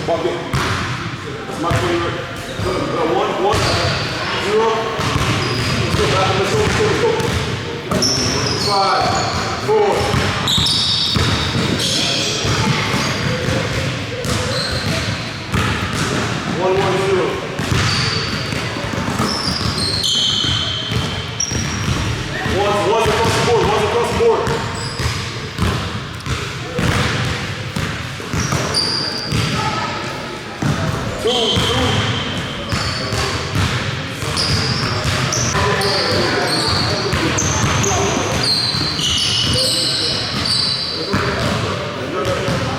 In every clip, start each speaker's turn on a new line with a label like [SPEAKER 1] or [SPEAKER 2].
[SPEAKER 1] Walk in. That's my 20 right. 1, 0. Let's go back. Let's go. 5, 4. 1, 1, 0. One's across the board. One's across the board. 2, 2.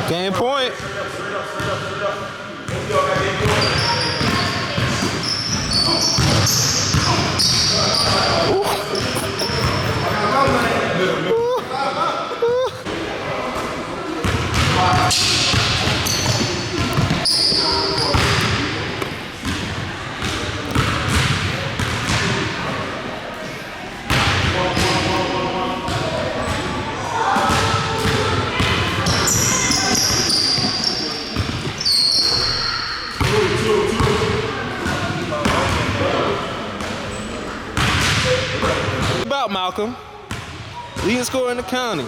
[SPEAKER 2] Game point. About Malcolm, leading scorer in the county.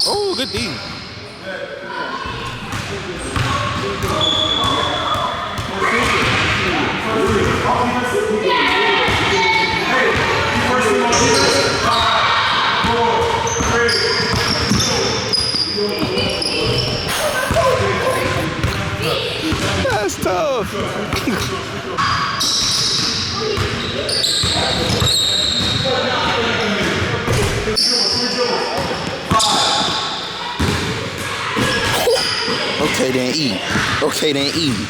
[SPEAKER 2] Oh, good D. That's tough. Okay, then E. Okay, then E.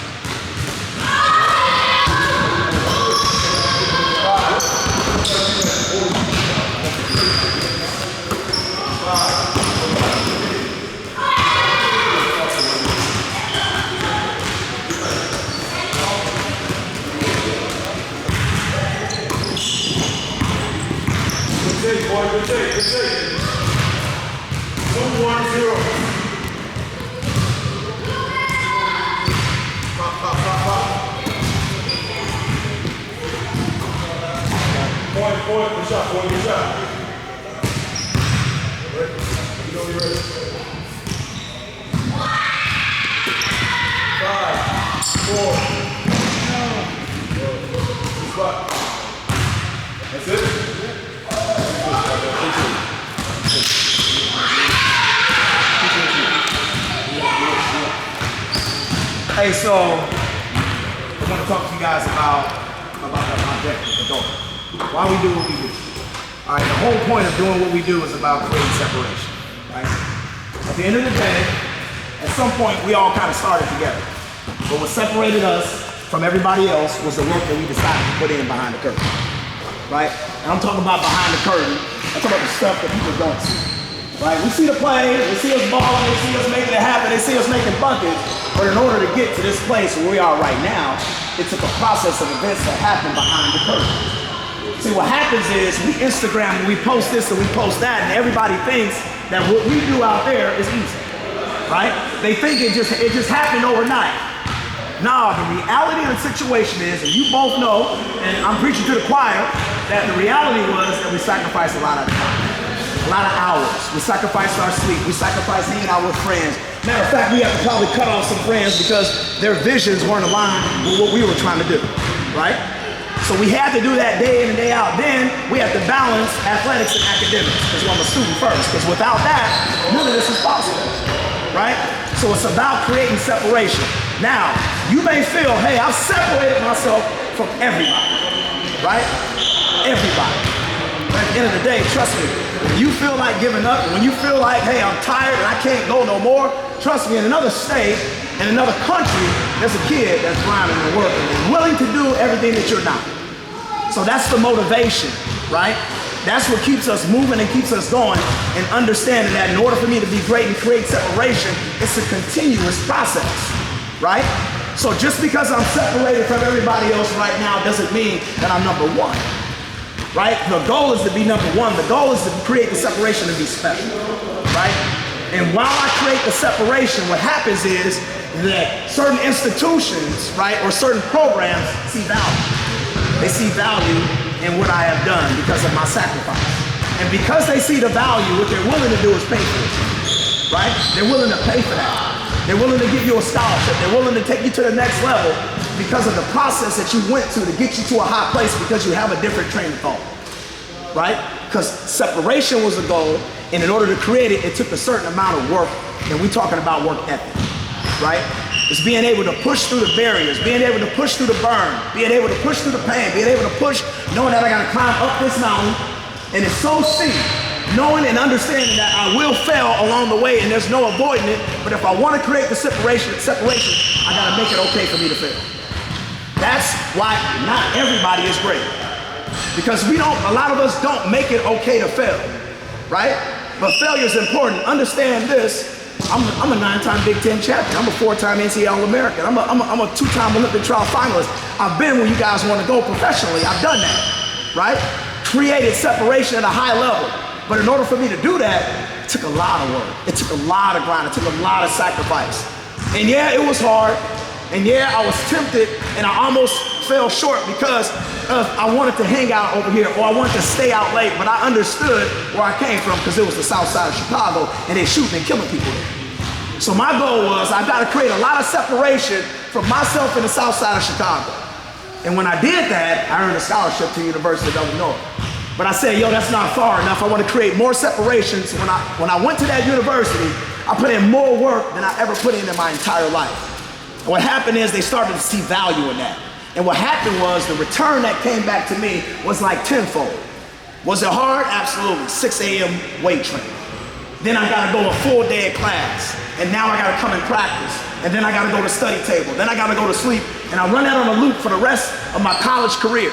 [SPEAKER 1] Good take. 2, 1, 0. Point, good shot. Ready? You know you're ready. 5, 4. Spot. That's it?
[SPEAKER 3] Hey, so I want to talk to you guys about the objective, the goal. Why we do what we do. All right, the whole point of doing what we do is about creating separation, right? At the end of the day, at some point, we all kind of started together. But what separated us from everybody else was the work that we decided to put in behind the curtain, right? And I'm talking about behind the curtain. I'm talking about the stuff that people don't see, right? We see the play, they see us balling, they see us making it happen, they see us making buckets. But in order to get to this place where we are right now, it took a process of events that happened behind the curtain. See, what happens is we Instagram and we post this and we post that, and everybody thinks that what we do out there is easy, right? They think it just happened overnight. No, the reality of the situation is, and you both know, and I'm preaching to the choir, that the reality was that we sacrificed a lot of time, a lot of hours. We sacrificed our sleep. We sacrificed hanging out with friends. Matter of fact, we have to probably cut off some friends because their visions weren't aligned with what we were trying to do, right? So we had to do that day in and day out. Then we have to balance athletics and academics because I'm a student first, because without that, none of this is possible, right? So it's about creating separation. Now, you may feel, hey, I've separated myself from everybody, right? Everybody. end of the day, trust me, when you feel like giving up, when you feel like, hey, I'm tired and I can't go no more, trust me, in another state, in another country, there's a kid that's grinding and working and willing to do everything that you're not. So that's the motivation, right? That's what keeps us moving and keeps us going, and understanding that in order for me to be great and create separation, it's a continuous process, right? So just because I'm separated from everybody else right now doesn't mean that I'm number one, right? The goal is to be number one. The goal is to create the separation and be special, right? And while I create the separation, what happens is that certain institutions, right, or certain programs see value. They see value in what I have done because of my sacrifice. And because they see the value, what they're willing to do is pay for it, right? They're willing to pay for that. They're willing to give you a scholarship. They're willing to take you to the next level because of the process that you went to get you to a high place, because you have a different train of thought, right? Because separation was the goal, and in order to create it, it took a certain amount of work, and we're talking about work ethic, right? It's being able to push through the barriers, being able to push through the burn, being able to push through the pain, being able to push, knowing that I gotta climb up this mountain, and it's so steep, knowing and understanding that I will fail along the way and there's no avoiding it, but if I wanna create the separation, I gotta make it okay for me to fail. That's why not everybody is great. Because a lot of us don't make it okay to fail, right? But failure is important. Understand this. I'm a 9-time Big Ten champion. I'm a 4-time NCAA All-American. I'm a 2-time Olympic trial finalist. I've been where you guys want to go professionally. I've done that, right? Created separation at a high level. But in order for me to do that, it took a lot of work. It took a lot of grind. It took a lot of sacrifice. And yeah, it was hard. And yeah, I was tempted, and I almost fell short because I wanted to hang out over here, or I wanted to stay out late, but I understood where I came from because it was the south side of Chicago, and they're shooting and killing people there. So my goal was, I got to create a lot of separation from myself and the south side of Chicago. And when I did that, I earned a scholarship to the University of Illinois. But I said, yo, that's not far enough. I want to create more separations. When I went to that university, I put in more work than I ever put in my entire life. And what happened is they started to see value in that. And what happened was the return that came back to me was like tenfold. Was it hard? Absolutely. 6 a.m. weight training. Then I got to go a full day of class. And now I got to come and practice. And then I got to go to study table. Then I got to go to sleep. And I run that on a loop for the rest of my college career.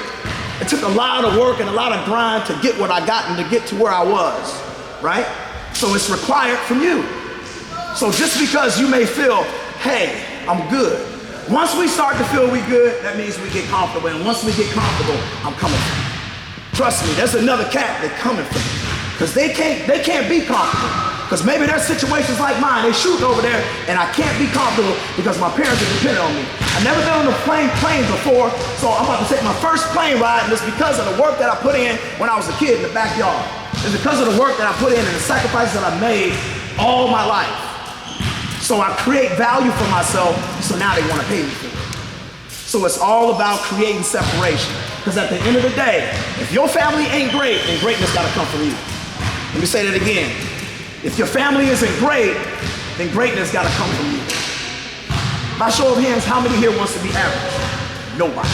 [SPEAKER 3] It took a lot of work and a lot of grind to get what I got and to get to where I was, right? So it's required from you. So just because you may feel, hey, I'm good. Once we start to feel we good, that means we get comfortable. And once we get comfortable, I'm coming for you. Trust me, there's another cat that's coming for you. Because they can't be comfortable. Because maybe there's situations like mine, they shooting over there, and I can't be comfortable because my parents are dependent on me. I've never been on a plane before, so I'm about to take my first plane ride, and it's because of the work that I put in when I was a kid in the backyard. It's because of the work that I put in and the sacrifices that I made all my life. So I create value for myself, so now they want to pay me for it. So it's all about creating separation. Because at the end of the day, if your family ain't great, then greatness got to come from you. Let me say that again. If your family isn't great, then greatness got to come from you. By show of hands, how many here wants to be average? Nobody.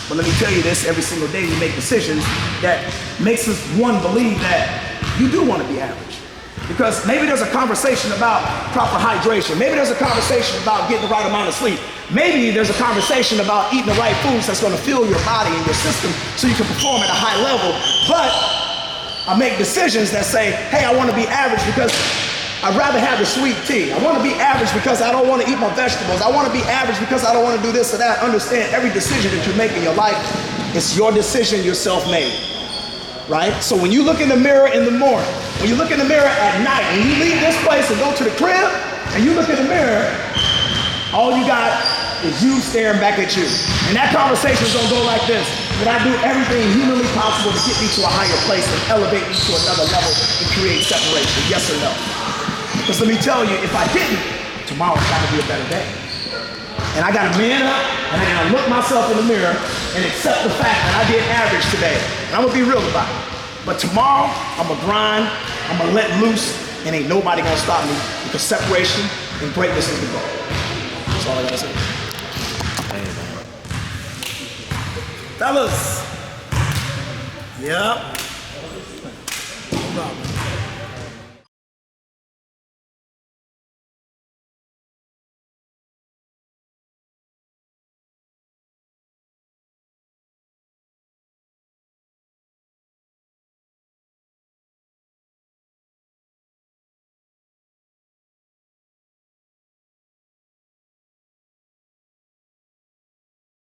[SPEAKER 3] But let me tell you this, every single day we make decisions that makes us, one, believe that you do want to be average. Because maybe there's a conversation about proper hydration. Maybe there's a conversation about getting the right amount of sleep. Maybe there's a conversation about eating the right foods that's going to fuel your body and your system so you can perform at a high level. But I make decisions that say, hey, I want to be average because I'd rather have the sweet tea. I want to be average because I don't want to eat my vegetables. I want to be average because I don't want to do this or that. Understand, every decision that you make in your life, it's your decision, you're self-made, right? So when you look in the mirror in the morning, when you look in the mirror at night, when you leave this place and go to the crib, and you look in the mirror, all you got is you staring back at you. And that conversation's gonna go like this. Would I do everything humanly possible to get me to a higher place and elevate me to another level and create separation? Yes or no? Because let me tell you, if I didn't, tomorrow's gotta be a better day. And I gotta man up, and I gotta look myself in the mirror and accept the fact that I did average today. And I'm gonna be real about it. But tomorrow, I'm gonna grind, I'm gonna let loose, and ain't nobody gonna stop me because separation and greatness is the goal. That's all I gotta say. Fellas, yep,
[SPEAKER 4] problem.